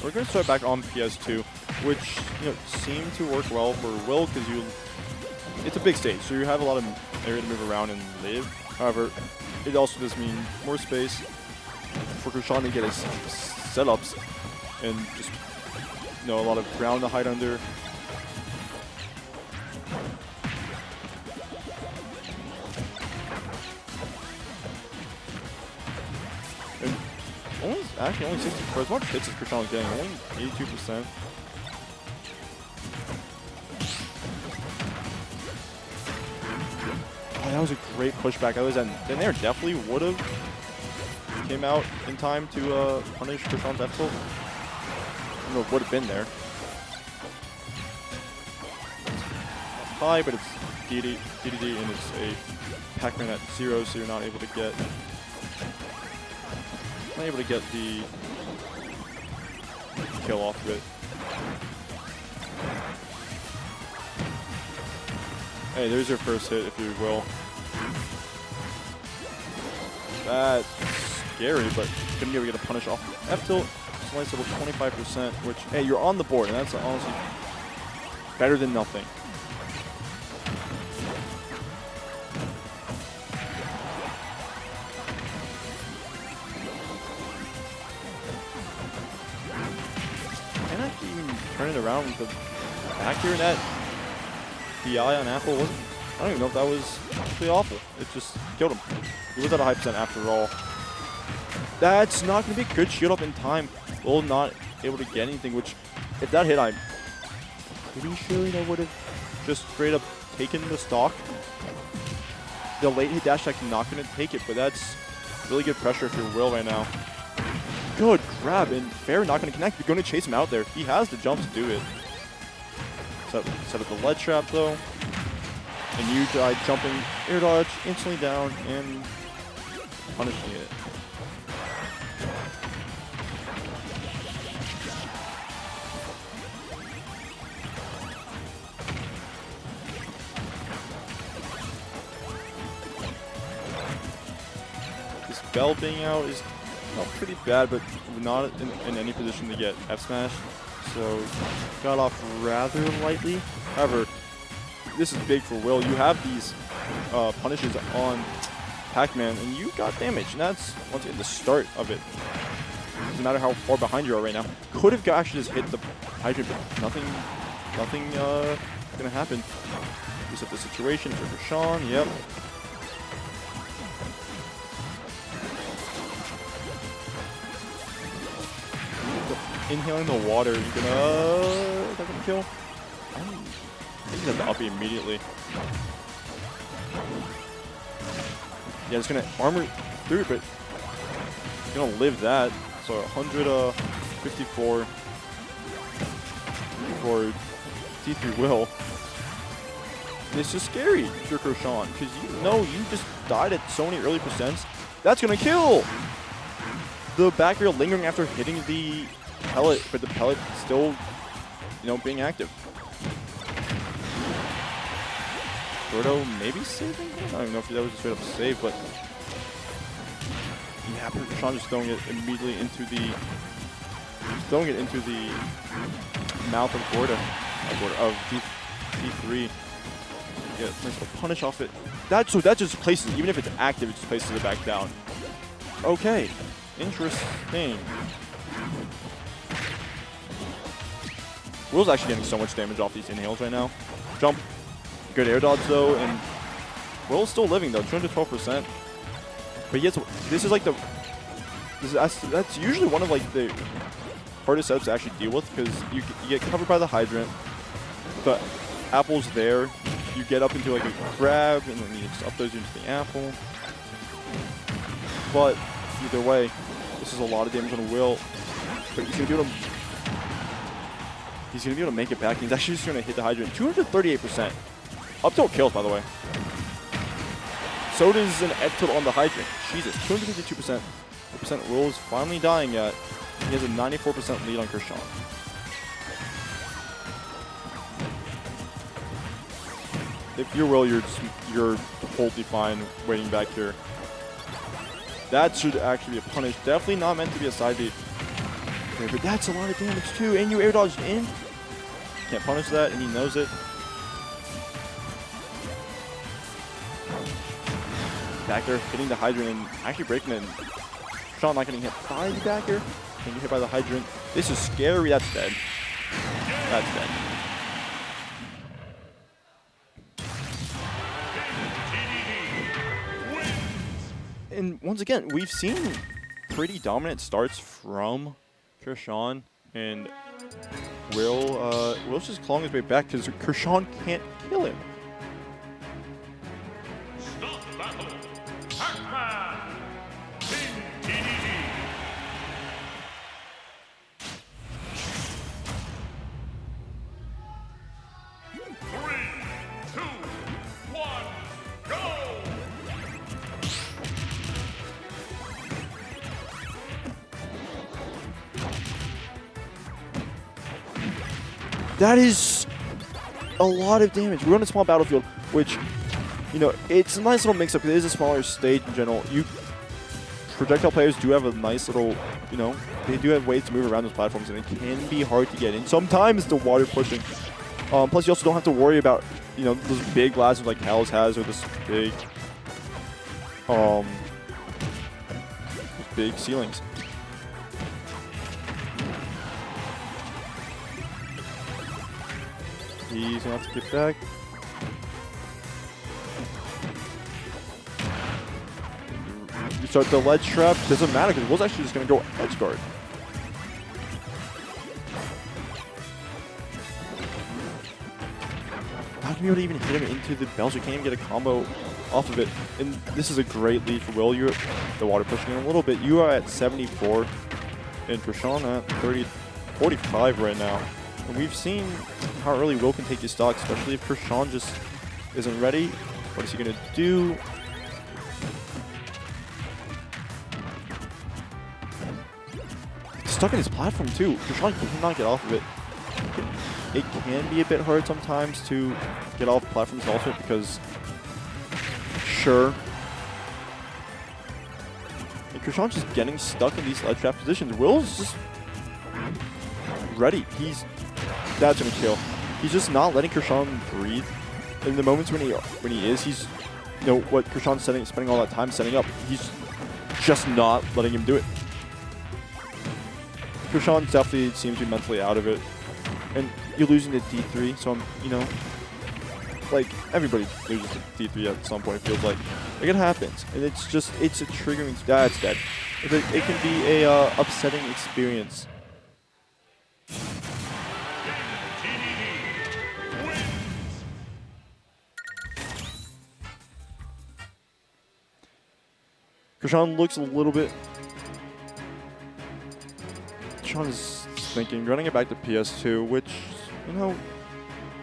we're going to start back on PS2, which seemed to work well for Will because it's a big stage, so you have a lot of area to move around and live. However, it also does mean more space for Kurshaun to get his setups and just a lot of ground to hide under. And only 60 for as much hits as Kurshaun was getting, only 82%. Oh, that was a great pushback. Then there definitely would have came out in time to punish Kurshaun's F tilt. I don't know if would have been there. High, but it's Dedede, and it's a Pac-Man at 0, so you're not able to get the kill off of it. Hey, there's your first hit, if you will. That's scary, but couldn't be able to get a punish off. F tilt, slice level 25%, which, hey, you're on the board, and that's honestly better than nothing. Can I even turn it around with the back here? That DI on Apple wasn't, I don't even know if that was actually awful. It just killed him. He was at a high percent after all. That's not going to be a good shield up in time. Will not able to get anything, which if that hit, I'm pretty sure that would have just straight up taken the stock. The late hit dash attack not going to take it, but that's really good pressure if you're Will right now. Good grab, and Fair not going to connect. You're going to chase him out there. He has the jump to do it. Set up the lead trap though. And you died jumping air dodge, instantly down, and punishing it. This bell being out is pretty bad, but not in any position to get F smash. So got off rather lightly. However, this is big for Will. You have these punishes on Pac-Man, and you got damage, and that's once again the start of it. Doesn't matter how far behind you are right now. Could have actually just hit the hydrant, but nothing gonna happen. Reset the situation for Kurshaun. Yep. Inhaling the water, you're gonna, is that gonna kill? I think he's gonna uppy immediately. Yeah, it's gonna armor through it, but he's gonna live that. So 154 for D3 Will. It's just scary if you're Kurshaun, because you just died at so many early percents. That's gonna kill! The back air lingering after hitting the pellet, but the pellet still, being active. Gordo maybe saving? I don't even know if that was a straight up save, but yeah, Kurshaun just throwing it immediately into the, mouth of Gordo, of D3. Yeah, nice little punish off it. So that just places, even if it's active, it just places it back down. Okay, interesting. Will's actually getting so much damage off these inhales right now. Jump, good air dodge though, and Will's still living though, 212%. But yes, this is like that's usually one of like the hardest setups to actually deal with, because you get covered by the hydrant, the apple's there, you get up into like a grab, and then you just up those into the apple. But either way, this is a lot of damage on Will. But he's gonna be able to make it back. He's actually just gonna hit the hydrant. 238%. Up tilt kills, by the way. So does an F tilt on the hydrant. Jesus, 252%. The percent Will is finally dying at. He has a 94% lead on Kurshaun. If you're Will, you're totally fine waiting back here. That should actually be a punish. Definitely not meant to be a side beat. Okay, but that's a lot of damage too, and you air dodged in. Can't punish that, and he knows it. Back there, hitting the hydrant and actually breaking it. Kurshaun not getting hit by the back here. Getting hit by the hydrant. This is scary. That's dead. That's dead. And once again, we've seen pretty dominant starts from Kurshaun, and Will's just clawing his way back because Kurshaun can't kill him. Stop battle. Pac-Man. Dedede. 3, 2, 1, go! That is a lot of damage. We're on a small battlefield, which, you know, it's a nice little mix-up. It is a smaller stage in general. Projectile players do have a nice little, you know, they do have ways to move around those platforms, and it can be hard to get in. Sometimes the water pushing. Plus, you also don't have to worry about, you know, those big blasts like Hell's has, or this big ceilings. He's gonna have to get back. You start the ledge trap. Doesn't matter because Will's actually just gonna go edge guard. Not gonna be able to even hit him into the bells. You can't even get a combo off of it. And this is a great lead for Will. You're the water pushing in a little bit. You are at 74, and Kurshaun at 45 right now. And we've seen how early Will can take his stock, especially if Kurshaun just isn't ready. What is he going to do? He's stuck in his platform too. Kurshaun cannot get off of it. It can be a bit hard sometimes to get off platforms also because, sure. And Kurshaun's just getting stuck in these ledge trap positions. Will's just ready. That's gonna kill. He's just not letting Kurshaun breathe. In the moments when he is, he's, you know, what Kurshaun's spending all that time setting up. He's just not letting him do it. Kurshaun definitely seems to be mentally out of it, and you're losing to D3. So I'm, you know, like everybody loses to D3 at some point. It feels like it happens, and it's a triggering. That's dead. It can be a upsetting experience. Kurshaun looks a little bit. Kurshaun is thinking, running it back to PS2, which, you know,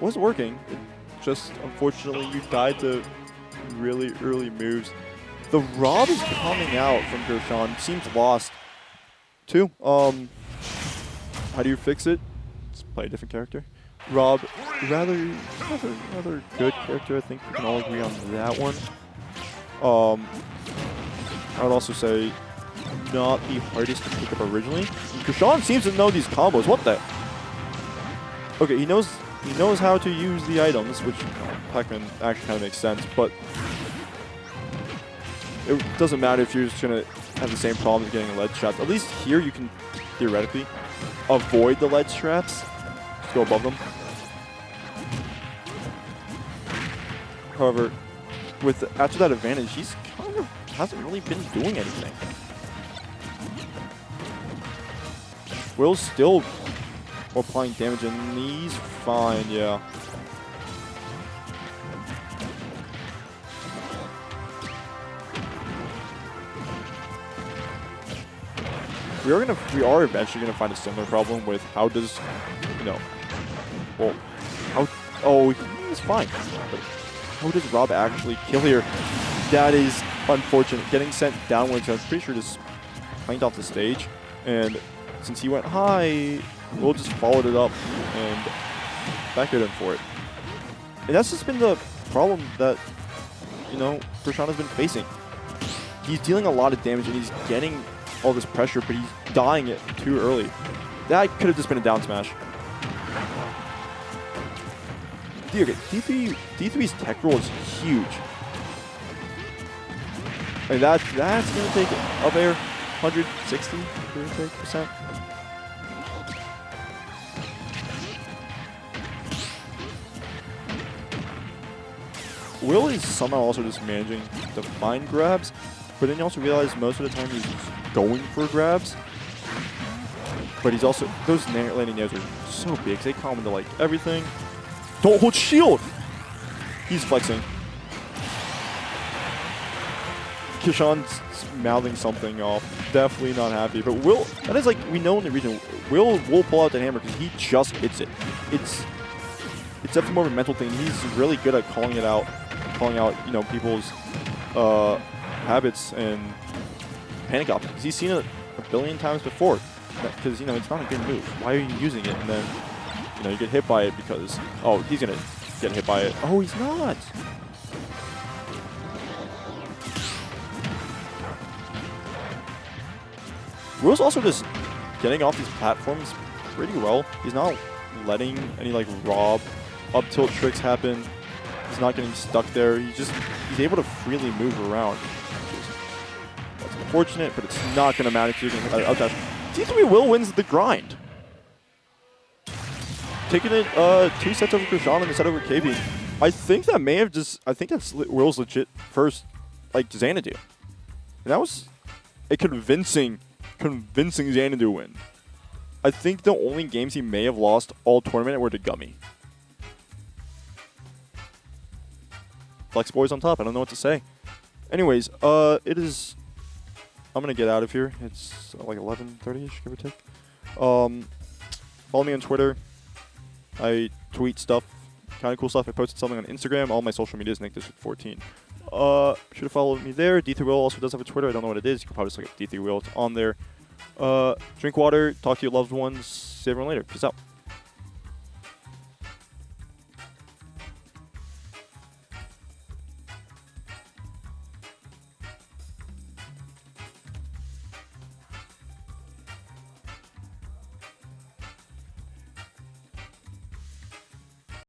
was working. It just, unfortunately, you died to really early moves. The R.O.B is coming out from Kurshaun. Seems lost, too. How do you fix it? Let's play a different character. R.O.B, rather good character. I think we can all agree on that one. I would also say not the hardest to pick up originally. And Kurshaun seems to know these combos. What the? Okay, he knows how to use the items, which Pac-Man actually kind of makes sense, but it doesn't matter if you're just gonna have the same problem as getting ledge traps. At least here you can theoretically avoid the ledge traps. Just go above them. However, after that advantage, he's kind of hasn't really been doing anything. Will's still applying damage, and he's fine, yeah. We are eventually gonna find a similar problem with how does, you know, well, he's fine, but how does R.O.B actually kill here? That is unfortunate. Getting sent downwards, I was pretty sure just clanked off the stage. And since he went high, Will just followed it up and back hit him for it. And that's just been the problem that, you know, Kurshaun has been facing. He's dealing a lot of damage and he's getting all this pressure, but he's dying it too early. That could have just been a down smash. Dude, D3's tech roll is huge. I mean, that's going to take it up air 160, give or take, percent. Will is somehow also just managing to find grabs, but then you also realize most of the time he's just going for grabs. But he's also, those landing nairs are so big, they come into like everything. Don't hold shield! He's flexing. Kurshaun's mouthing something off. Definitely not happy. But Will, that is like, we know in the region, Will pull out the hammer because he just hits it. It's definitely more of a mental thing. He's really good at calling out, you know, people's habits and panic options. He's seen it a billion times before. Because, you know, it's not a good move. Why are you using it? And then, you know, you get hit by it because, oh, he's going to get hit by it. Oh, he's not. Will's also just getting off these platforms pretty well. He's not letting any, like, R.O.B up tilt tricks happen. He's not getting stuck there. He's able to freely move around. That's unfortunate, but it's not going to matter to you. D3 Will wins the grind. Taking it 2 sets over Kurshaun and a set over KB. I think that may have just, I think that's Will's legit first, like, Xanadu. And that was a convincing Xanadu win. I think the only games he may have lost all tournament were to Gummy. Flex Boys on top, I don't know what to say. Anyways, it is, I'm going to get out of here. It's like 11:30ish, give or take. Follow me on Twitter. I tweet stuff, kind of cool stuff. I posted something on Instagram. All my social media is NickDistrict14. Should have followed me there. D3 Will also does have a Twitter. I don't know what it is. You can probably just look up D3 Will. It's on there. Drink water. Talk to your loved ones. See everyone later. Peace out.